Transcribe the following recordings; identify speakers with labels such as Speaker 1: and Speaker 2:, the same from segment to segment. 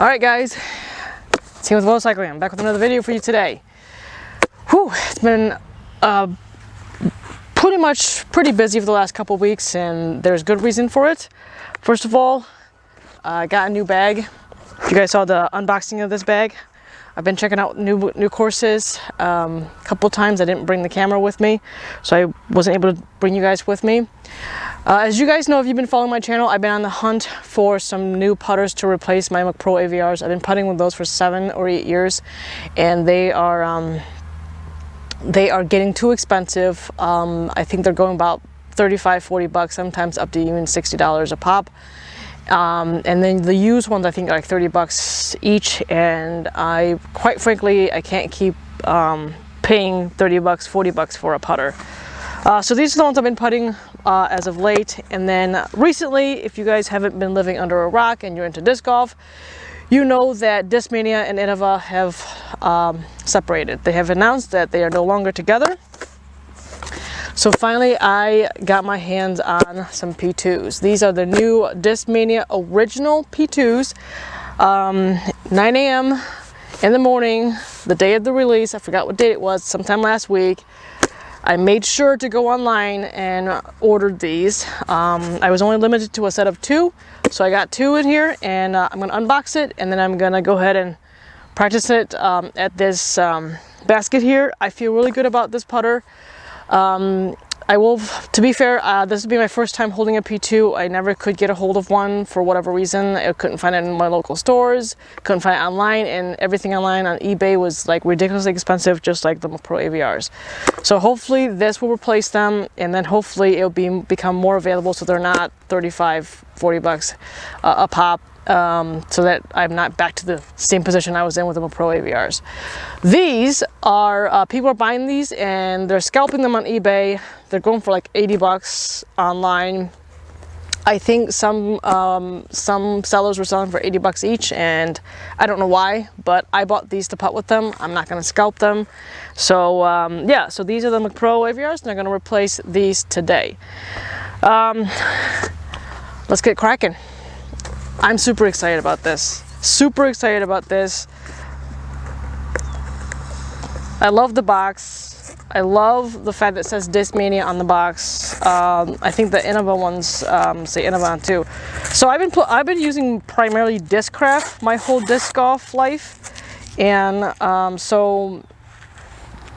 Speaker 1: Alright guys, Team with Motorcycling. I'm back with another video for you today. Whew, it's been pretty busy for the last couple weeks, and there's good reason for it. First of all, I got a new bag. You guys saw the unboxing of this bag. I've been checking out new courses. A couple times I didn't bring the camera with me, so I wasn't able to bring you guys with me. As you guys know, if you've been following my channel, I've been on the hunt for some new putters to replace my McPro Aviars. I've been putting with those for 7 or 8 years, and they are getting too expensive. I think they're going about 35, 40 bucks, sometimes up to even $60 a pop. And then the used ones I think are like 30 bucks each, and quite frankly I can't keep paying 30 bucks, 40 bucks for a putter. So these are the ones I've been putting as of late. And then recently, if you guys haven't been living under a rock and you're into disc golf, you know that Discmania and I've have separated. They have announced that they are no longer together. So finally I got my hands on some P2s. These are the new Discmania Original P2s. 9 a.m. in the morning, the day of the release. I forgot what date it was, sometime last week. I made sure to go online and ordered these. I was only limited to a set of 2, so I got 2 in here, and I'm going to unbox it, and then I'm going to go ahead and practice it at this basket here. I feel really good about this putter. I will, to be fair, this will be my first time holding a P2. I never could get a hold of one for whatever reason. I couldn't find it in my local stores, couldn't find it online, and everything online on eBay was like ridiculously expensive, just like the McPro Aviars. So hopefully this will replace them, and then hopefully it'll become more available so they're not 35, 40 bucks a pop. So that I'm not back to the same position I was in with the McPro Aviars. These are, people are buying these and they're scalping them on eBay. They're going for like 80 bucks online. I think some sellers were selling for 80 bucks each, and I don't know why, but I bought these to putt with them. I'm not going to scalp them. So yeah, so these are the McPro Aviars, and they're going to replace these today. Let's get cracking. I'm super excited about this. Super excited about this. I love the box. I love the fact that it says Discmania on the box. I think the I've ones say I've on too. So I've been using primarily Discraft my whole disc golf life, and so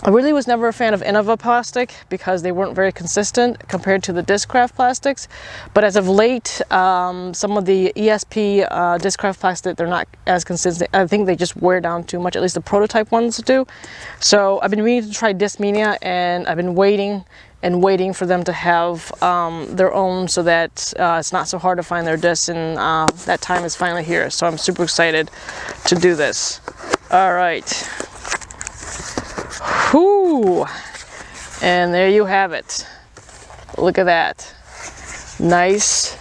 Speaker 1: I really was never a fan of I've plastic because they weren't very consistent compared to the Discraft plastics. But as of late, some of the ESP Discraft plastic, they're not as consistent. I think they just wear down too much, at least the prototype ones do. So I've been meaning to try Discmania, and I've been waiting and waiting for them to have their own, so that it's not so hard to find their discs, and that time is finally here. So I'm super excited to do this. All right. Whoo! And there you have it. Look at that. Nice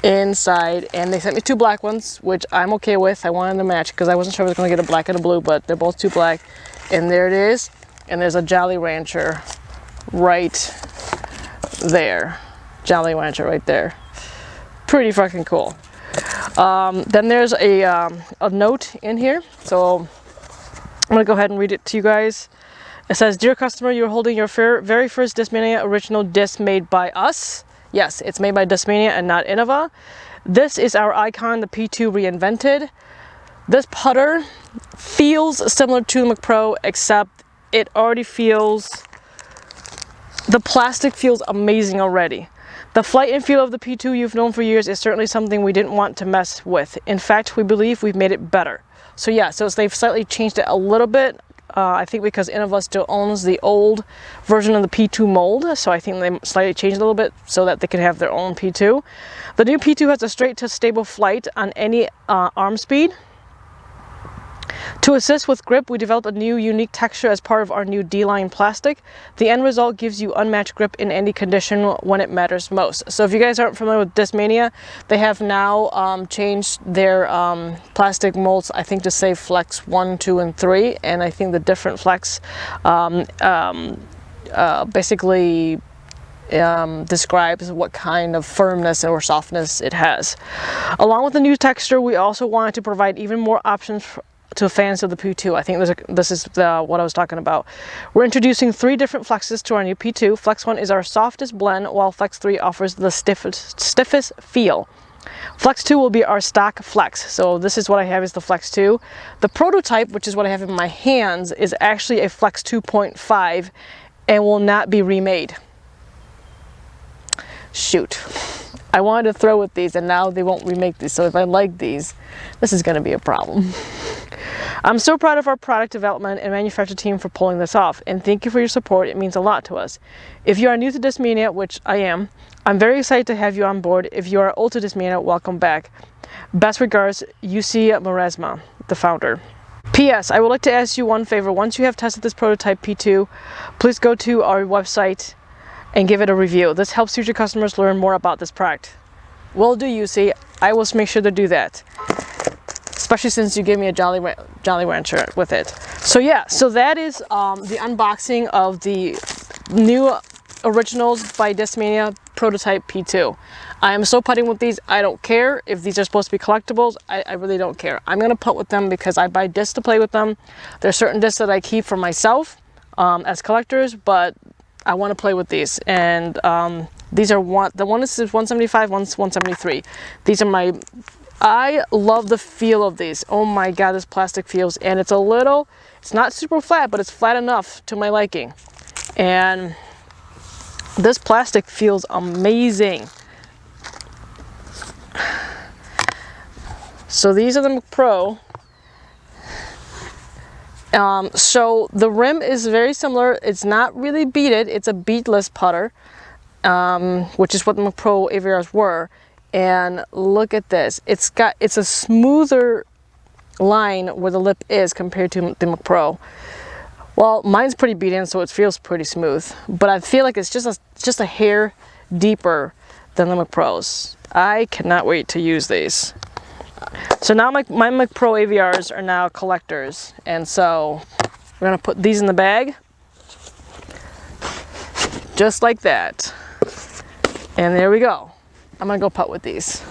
Speaker 1: inside. And they sent me 2 black ones, which I'm okay with. I wanted to match because I wasn't sure I was going to get a black and a blue, but they're both 2 black. And there it is. And there's a Jolly Rancher right there. Jolly Rancher right there. Pretty fucking cool. Then there's a note in here. So I'm going to go ahead and read it to you guys. It says, "Dear customer, you're holding your very first Discmania Original disc made by us." Yes, it's made by Discmania and not I've. "This is our icon, the P2 reinvented. This putter feels similar to the McPro, except it already feels, the plastic feels amazing already. The flight and feel of the P2 you've known for years is certainly something we didn't want to mess with. In fact, we believe we've made it better." So yeah, so they've slightly changed it a little bit. I think because I've still owns the old version of the P2 mold, so I think they slightly changed it a little bit so that they could have their own P2. The new P2 has a straight to stable flight on any arm speed. To assist with grip, we developed a new unique texture as part of our new D-line plastic. The end result gives you unmatched grip in any condition when it matters most. So if you guys aren't familiar with Discmania, they have now changed their plastic molds, I think, to say Flex 1, 2, and 3. And I think the different Flex basically describes what kind of firmness or softness it has. Along with the new texture, we also wanted to provide even more options to fans of the P2. I think this is what I was talking about. We're introducing 3 different flexes to our new P2. Flex 1 is our softest blend, while Flex 3 offers the stiffest feel. Flex 2 will be our stock flex. So this is what I have, is the Flex 2. The prototype, which is what I have in my hands, is actually a Flex 2.5 and will not be remade. Shoot. I wanted to throw with these and now they won't remake these. So if I like these, this is going to be a problem. I'm so proud of our product development and manufacture team for pulling this off, and thank you for your support. It means a lot to us. If you are new to Discmania, which I am, I'm very excited to have you on board. If you are old to Discmania, welcome back. Best regards, UC Maresma, the founder. P.S. I would like to ask you one favor. Once you have tested this prototype P2, please go to our website and give it a review. This helps future customers learn more about this product. Will do, UC. I will make sure to do that. Especially since you gave me a Jolly Rancher with it. So yeah, so that is the unboxing of the new Originals by Discmania prototype P2. I am so putting with these. I don't care if these are supposed to be collectibles. I really don't care. I'm gonna put with them because I buy discs to play with them. There's certain discs that I keep for myself as collectors, but I want to play with these. And these are the one is 175, one's 173. These are my. I love the feel of these. Oh my god, this plastic feels, and it's not super flat, but it's flat enough to my liking. And this plastic feels amazing. So these are the McPro. So the rim is very similar. It's not really beaded. It's a beadless putter, which is what the McPro Aviars were. And look at this. It's a smoother line where the lip is compared to the McPro. Well, mine's pretty beaten, so it feels pretty smooth. But I feel like it's just a hair deeper than the McPros. I cannot wait to use these. So now my McPro Aviars are now collectors, and so we're gonna put these in the bag, just like that. And there we go. I'm gonna go putt with these.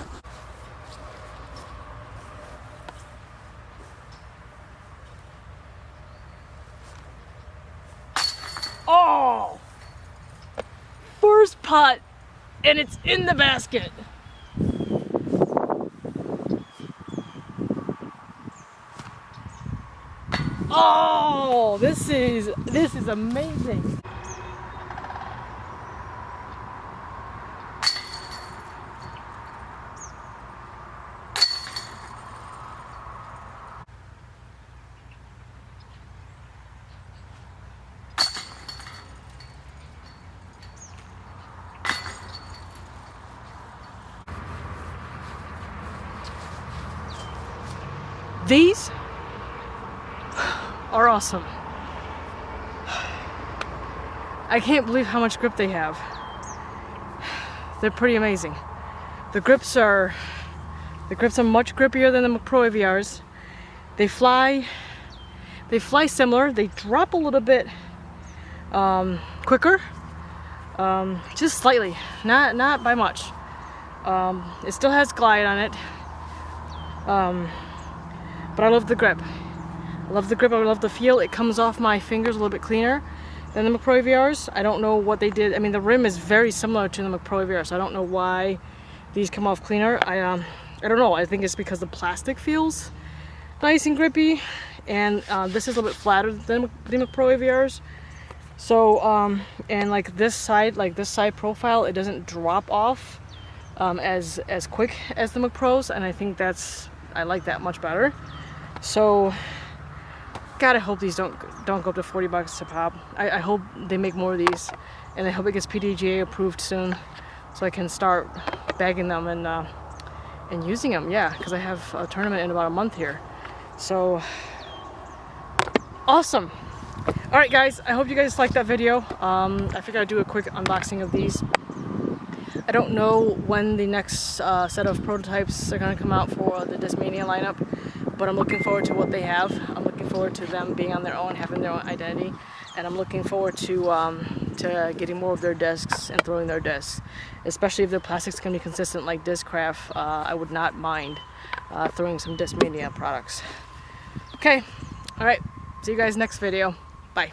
Speaker 1: Oh! First putt, and it's in the basket. Oh, this is amazing. These are awesome. I can't believe how much grip they have. They're pretty amazing. The grips are much grippier than the McPro Aviars. They fly similar. They drop a little bit quicker, just slightly, not by much. It still has glide on it, but I love the grip. I love the feel. It comes off my fingers a little bit cleaner than the McPro Aviars. I don't know what they did. I mean, the rim is very similar to the McPro Aviars, so I don't know why these come off cleaner. I don't know. I think it's because the plastic feels nice and grippy, and this is a little bit flatter than the McPro Aviars. So, and like this side profile, it doesn't drop off as quick as the McPros, and I think I like that much better. So, God, I hope these don't go up to 40 bucks a pop. I hope they make more of these, and I hope it gets PDGA approved soon, so I can start bagging them and using them. Yeah, because I have a tournament in about a month here. So, awesome. All right, guys. I hope you guys liked that video. I figured I'd do a quick unboxing of these. I don't know when the next set of prototypes are going to come out for the Discmania lineup, but I'm looking forward to what they have. I'm looking forward to them being on their own, having their own identity. and I'm looking forward to getting more of their discs and throwing their discs, especially if their plastics can be consistent like Discraft. I would not mind throwing some Discmania products. Okay, all right, see you guys next video. Bye.